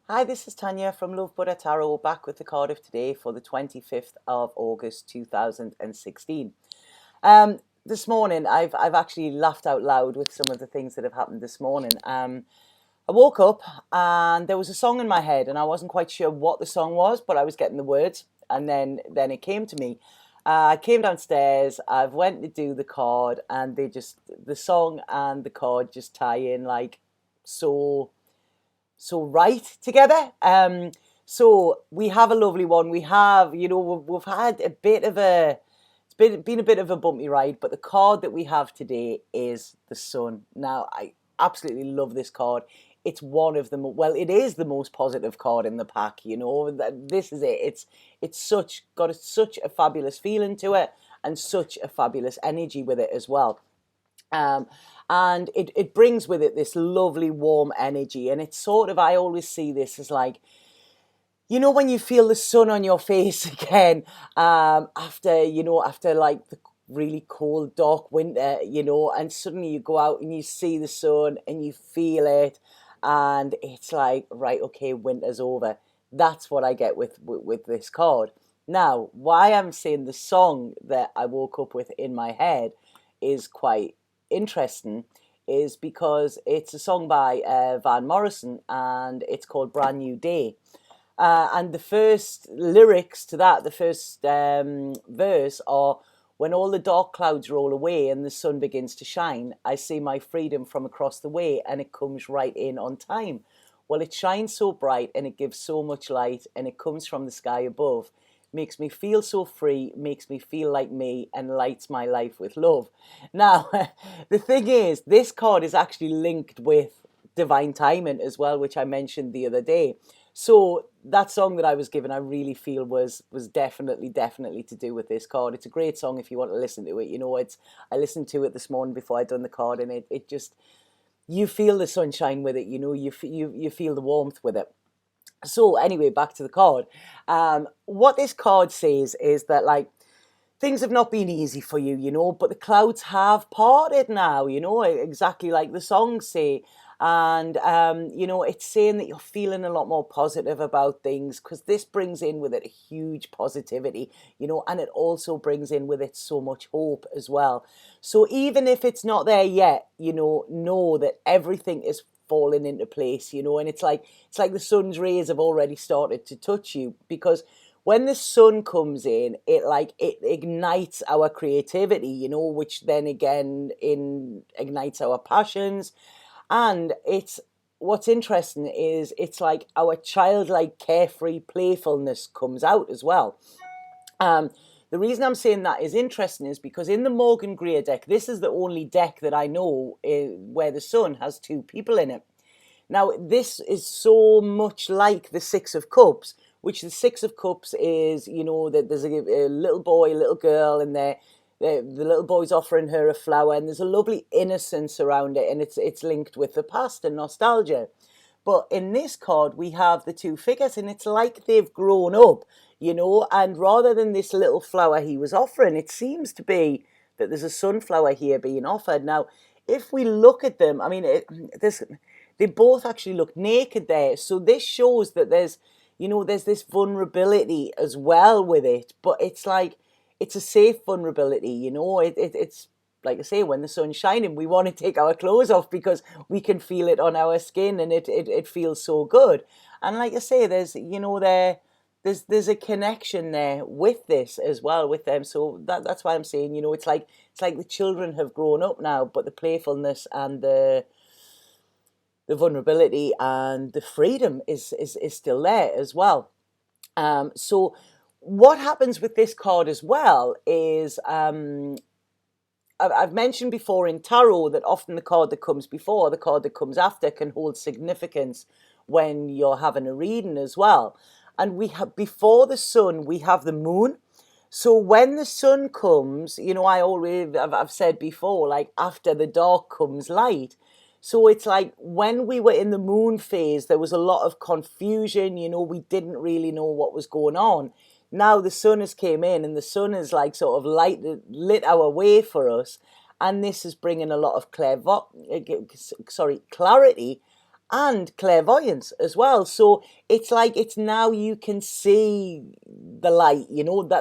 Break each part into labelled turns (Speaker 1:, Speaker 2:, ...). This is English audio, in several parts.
Speaker 1: Hi, this is Tanya from Love Buddha Tarot, back with the card of today for the 25th of August 2016. This morning, I've actually laughed out loud with some of the things that have happened this morning. I woke up and there was a song in my head, and I wasn't quite sure what the song was, but I was getting the words, and then it came to me. I came downstairs, I've went to do the card, and the song and the card just tie in like so right together. So we have a lovely one. We have, we've had a bit of been a bit of a bumpy ride, but the card that we have today is the Sun. Now, I absolutely love this card. It's one of them. Well, it is the most positive card in the pack. This is it. It's such a fabulous feeling to it, and such a fabulous energy with it as well. Um, and it brings with it this lovely warm energy. And it's sort of, I always see this as like, when you feel the sun on your face again, after like the really cold, dark winter, and suddenly you go out and you see the sun and you feel it, and it's like, right, okay, winter's over. That's what I get with this card. Now, why I'm saying the song that I woke up with in my head is quite interesting is because it's a song by Van Morrison, and it's called Brand New Day. And the first lyrics to that, the first verse are, when all the dark clouds roll away and the sun begins to shine, I see my freedom from across the way, and it comes right in on time. Well, it shines so bright and it gives so much light, and it comes from the sky above. Makes me feel so free, makes me feel like me, and lights my life with love. Now, the thing is, this card is actually linked with divine timing as well, which I mentioned the other day. So that song that I was given, I really feel was definitely to do with this card. It's a great song if you want to listen to it. I listened to it this morning before I'd done the card, and it just, you feel the sunshine with it. You feel the warmth with it. So anyway, back to the card. What this card says is that, like, things have not been easy for you, but the clouds have parted now, exactly like the songs say. And, it's saying that you're feeling a lot more positive about things, because this brings in with it a huge positivity, and it also brings in with it so much hope as well. So even if it's not there yet, know that everything is falling into place, and it's like the sun's rays have already started to touch you, because when the sun comes in, it ignites our creativity, which then again ignites our passions. And it's, what's interesting is, it's like our childlike carefree playfulness comes out as well. The reason I'm saying that is interesting is because in the Morgan Greer deck, this is the only deck that I know where the sun has two people in it. Now, this is so much like the Six of Cups, which the Six of Cups is, that there's a little boy, a little girl, and the little boy's offering her a flower, and there's a lovely innocence around it, and it's linked with the past and nostalgia. But in this card, we have the two figures, and it's like they've grown up, and rather than this little flower he was offering, it seems to be that there's a sunflower here being offered. Now, if we look at them, I mean, they both actually look naked there. So this shows that there's this vulnerability as well with it, but it's like, it's a safe vulnerability, it's like I say, when the sun's shining, we want to take our clothes off because we can feel it on our skin, and it feels so good. And like I say, there's a connection there with this as well with them. So that's why I'm saying, it's like the children have grown up now, but the playfulness and the vulnerability and the freedom is still there as well. So what happens with this card as well is, I've mentioned before in tarot that often the card that comes before, the card that comes after, can hold significance when you're having a reading as well. And we have, before the sun, we have the moon. So when the sun comes, I've said before, like, after the dark comes light. So it's like when we were in the moon phase, there was a lot of confusion, we didn't really know what was going on. Now the sun has came in, and the sun has like sort of lit our way for us. And this is bringing a lot of clarity, and clairvoyance as well. So it's like, it's now you can see the light,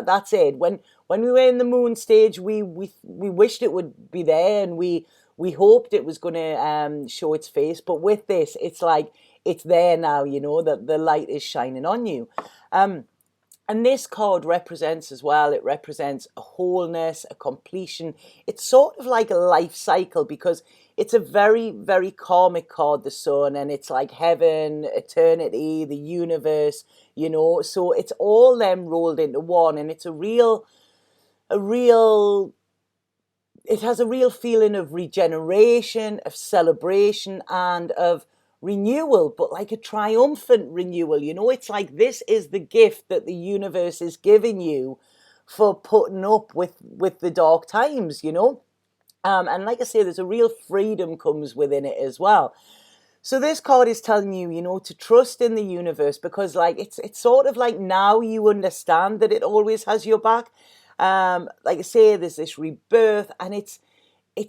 Speaker 1: that's it. When we were in the moon stage, we wished it would be there, and we hoped it was going to show its face. But with this, it's like it's there now, that the light is shining on you. And this card represents as well, it represents a wholeness, a completion. It's sort of like a life cycle, because it's a very, very karmic card, the sun, and it's like heaven, eternity, the universe, so it's all them rolled into one. And it's a real, it has a real feeling of regeneration, of celebration, and of renewal, but like a triumphant renewal. It's like, this is the gift that the universe is giving you for putting up with the dark times, and like I say, there's a real freedom comes within it as well. So this card is telling you, to trust in the universe, because like it's sort of like, now you understand that it always has your back. Like I say, there's this rebirth, and it's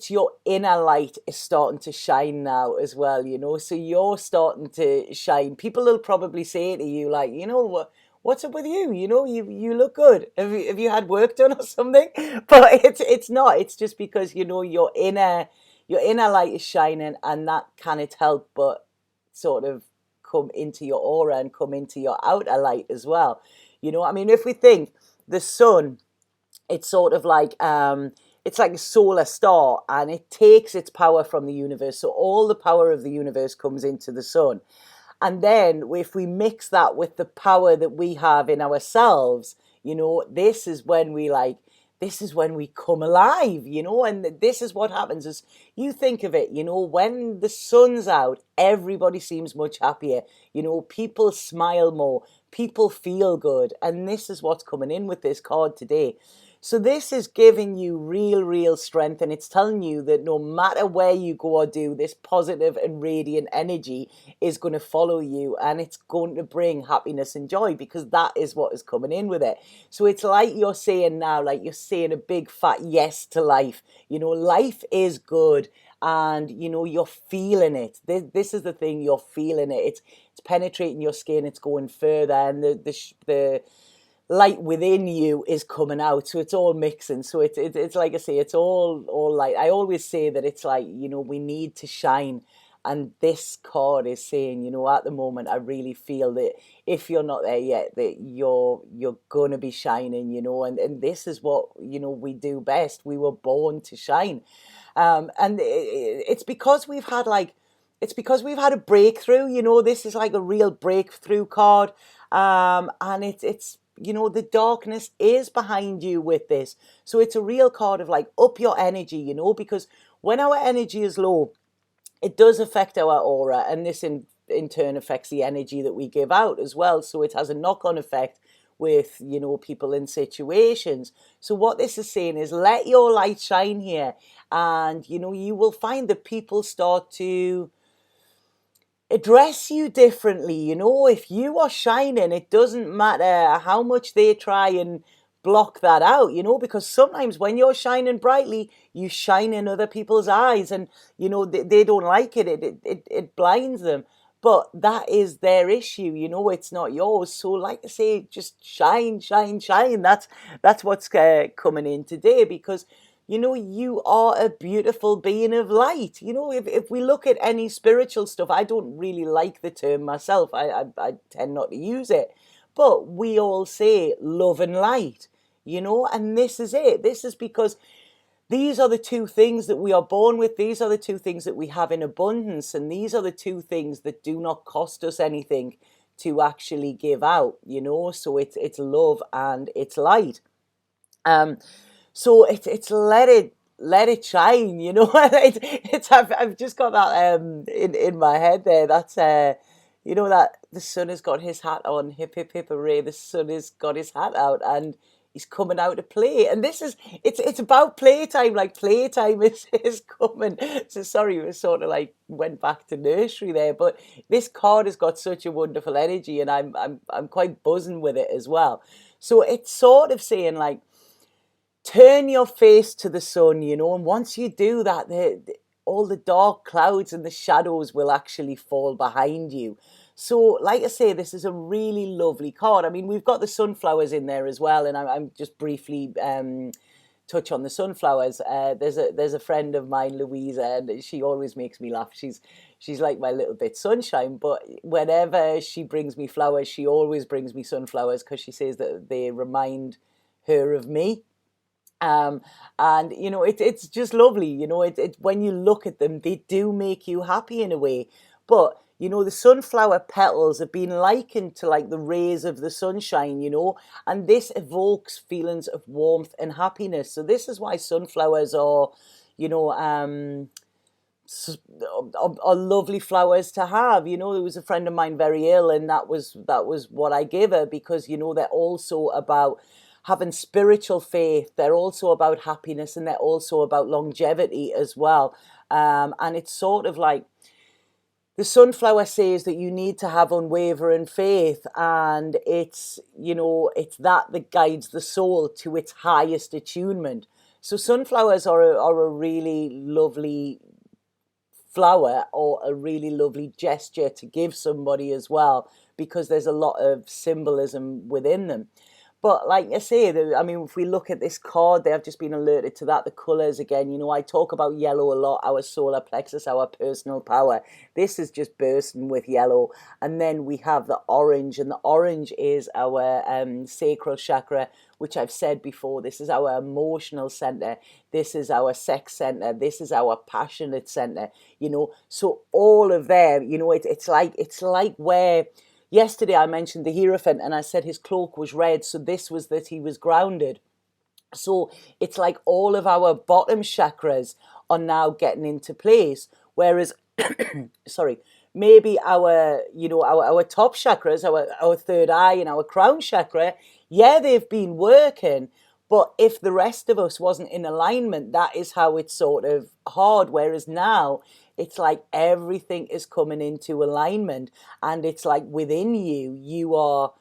Speaker 1: your inner light is starting to shine now as well, so you're starting to shine. People will probably say to you, like, what's up with you? You look good. Have you had work done or something? But it's not. It's just because, your inner light is shining, and that cannot help but sort of come into your aura and come into your outer light as well. I mean, if we think the sun, it's sort of like, it's like a solar star, and it takes its power from the universe. So all the power of the universe comes into the sun. And then if we mix that with the power that we have in ourselves, this is when we come alive, and this is what happens. Is, you think of it, when the sun's out, everybody seems much happier, people smile more, people feel good. And this is what's coming in with this card today. So this is giving you real strength, and it's telling you that no matter where you go or do, this positive and radiant energy is going to follow you, and it's going to bring happiness and joy, because that is what is coming in with it. So it's like you're saying now, like you're saying a big fat yes to life. Life is good, and you're feeling it. This is the thing, you're feeling it. It's penetrating your skin, it's going further, and the light within you is coming out, so it's all mixing. So it's like I say, it's all light. I always say that it's like, we need to shine, and this card is saying, at the moment, I really feel that if you're not there yet, that you're gonna be shining, and this is what we do best. We were born to shine, and it's because we've had a breakthrough. This is like a real breakthrough card, and it's the darkness is behind you with this. So it's a real card of like, up your energy, because when our energy is low, it does affect our aura, and this in turn affects the energy that we give out as well. So it has a knock-on effect with, people in situations. So what this is saying is, let your light shine here, and, you will find that people start to address you differently. If you are shining, it doesn't matter how much they try and block that out, because sometimes when you're shining brightly, you shine in other people's eyes, and they don't like it. It blinds them. But that is their issue, it's not yours. So like I say, just shine. That's what's coming in today, because you are a beautiful being of light. If we look at any spiritual stuff, I don't really like the term myself. I tend not to use it. But we all say love and light, and this is it. This is because these are the two things that we are born with. These are the two things that we have in abundance. And these are the two things that do not cost us anything to actually give out, So it's love and it's light. So it's let it shine, I've just got that in my head there. That's that the sun has got his hat on, hip hip hip hooray, the sun has got his hat out, and he's coming out to play. And this is it's about playtime. Like, playtime is coming. So sorry, we sort of like went back to nursery there, but this card has got such a wonderful energy, and I'm quite buzzing with it as well. So it's sort of saying like, turn your face to the sun, and once you do that, all the dark clouds and the shadows will actually fall behind you. So, like I say, this is a really lovely card. I mean, we've got the sunflowers in there as well, and I'm just briefly touch on the sunflowers. There's a friend of mine, Louisa, and she always makes me laugh. She's like my little bit sunshine, but whenever she brings me flowers, she always brings me sunflowers because she says that they remind her of me. Um, and you know, it's just lovely. You know, when you look at them, they do make you happy in a way. But you know, the sunflower petals have been likened to like the rays of the sunshine, you know, and this evokes feelings of warmth and happiness. So this is why sunflowers are, you know, are lovely flowers to have. You know, there was a friend of mine very ill, and that was what I gave her, because you know, they're also about having spiritual faith. They're also about happiness, and they're also about longevity as well. And it's sort of like the sunflower says that you need to have unwavering faith, and it's, you know, it's that guides the soul to its highest attunement. So sunflowers are a really lovely flower, or a really lovely gesture to give somebody as well, because there's a lot of symbolism within them. But like I say, I mean, if we look at this card, they have just been alerted to that. The colours again, you know, I talk about yellow a lot, our solar plexus, our personal power. This is just bursting with yellow. And then we have the orange, and the orange is our sacral chakra, which I've said before. This is our emotional centre. This is our sex centre. This is our passionate centre, you know. So all of them, you know, it's like where... Yesterday I mentioned the Hierophant, and I said his cloak was red, so this was that he was grounded. So it's like all of our bottom chakras are now getting into place, whereas, sorry, maybe our, you know, our top chakras, our third eye and our crown chakra, yeah, they've been working, but if the rest of us wasn't in alignment, that is how it's sort of hard. Whereas now, it's like everything is coming into alignment, and it's like within you, you are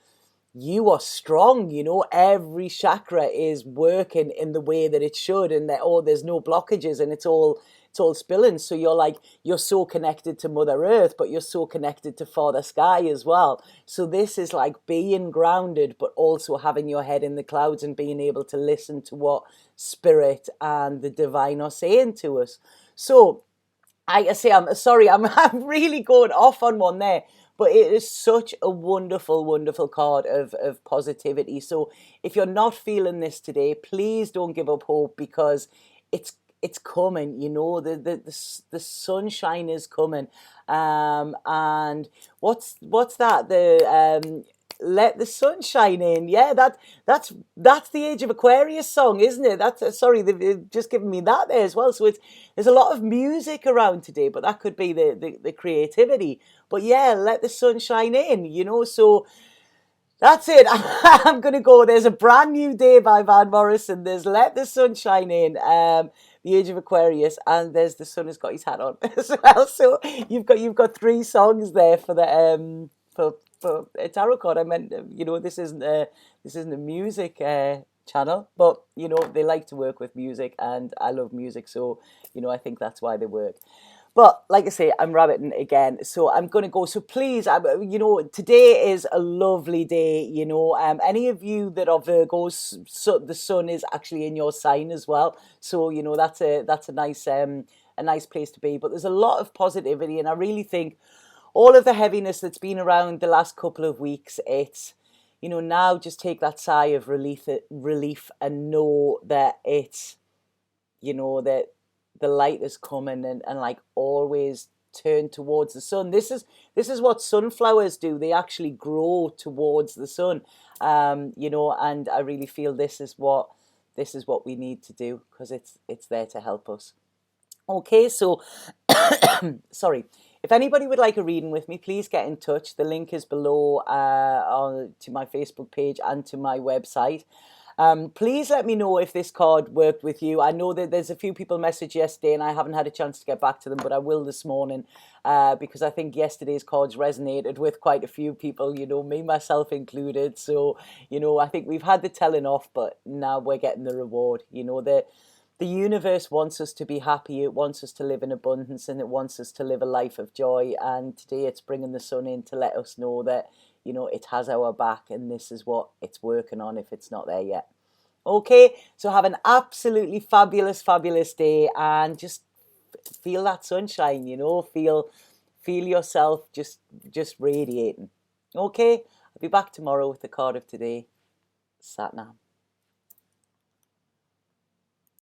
Speaker 1: strong, you know. Every chakra is working in the way that it should, and that, oh, there's no blockages, and it's all spilling. So you're so connected to Mother Earth, but you're so connected to Father Sky as well. So this is like being grounded, but also having your head in the clouds and being able to listen to what Spirit and the divine are saying to us. So I say, I'm sorry, I'm really going off on one there, but it is such a wonderful, wonderful card of positivity. So if you're not feeling this today, please don't give up hope, because it's coming. You know, the sunshine is coming. And what's that? The let the sun shine in. Yeah, that's the Age of Aquarius song, isn't it? That's sorry, they've just given me that there as well. So there's a lot of music around today, but that could be the creativity. But yeah, let the sun shine in, you know. So that's it. I'm gonna go. There's a brand new day by Van Morrison. There's Let the Sun Shine In, the Age of Aquarius, and there's The Sun Has Got His Hat On as well. So you've got three songs there for the for a tarot card. I meant, you know, this isn't a music channel, but you know, they like to work with music, and I love music, so you know, I think that's why they work. But like I say, I'm rabbiting again, so I'm going to go. So please, you know, today is a lovely day. You know, any of you that are Virgos, so the sun is actually in your sign as well. So you know, that's a nice place to be. But there's a lot of positivity, and I really think all of the heaviness that's been around the last couple of weeks, it's, you know, now just take that sigh of relief, and know that it's, you know, that the light is coming, and like always turn towards the sun. This is what sunflowers do. They actually grow towards the sun, you know, and I really feel this is what we need to do, because it's there to help us. Okay, so sorry. If anybody would like a reading with me, please get in touch. The link is below to my Facebook page and to my website. Please let me know if this card worked with you. I know that there's a few people messaged yesterday, and I haven't had a chance to get back to them, but I will this morning, because I think yesterday's cards resonated with quite a few people, you know, me, myself included. So, you know, I think we've had the telling off, but now we're getting the reward. You know, The universe wants us to be happy, it wants us to live in abundance, and it wants us to live a life of joy. And today it's bringing the sun in to let us know that, you know, it has our back, and this is what it's working on if it's not there yet. Okay, so have an absolutely fabulous, fabulous day, and just feel that sunshine, you know, feel yourself just radiating. Okay, I'll be back tomorrow with the card of today. Sat Nam.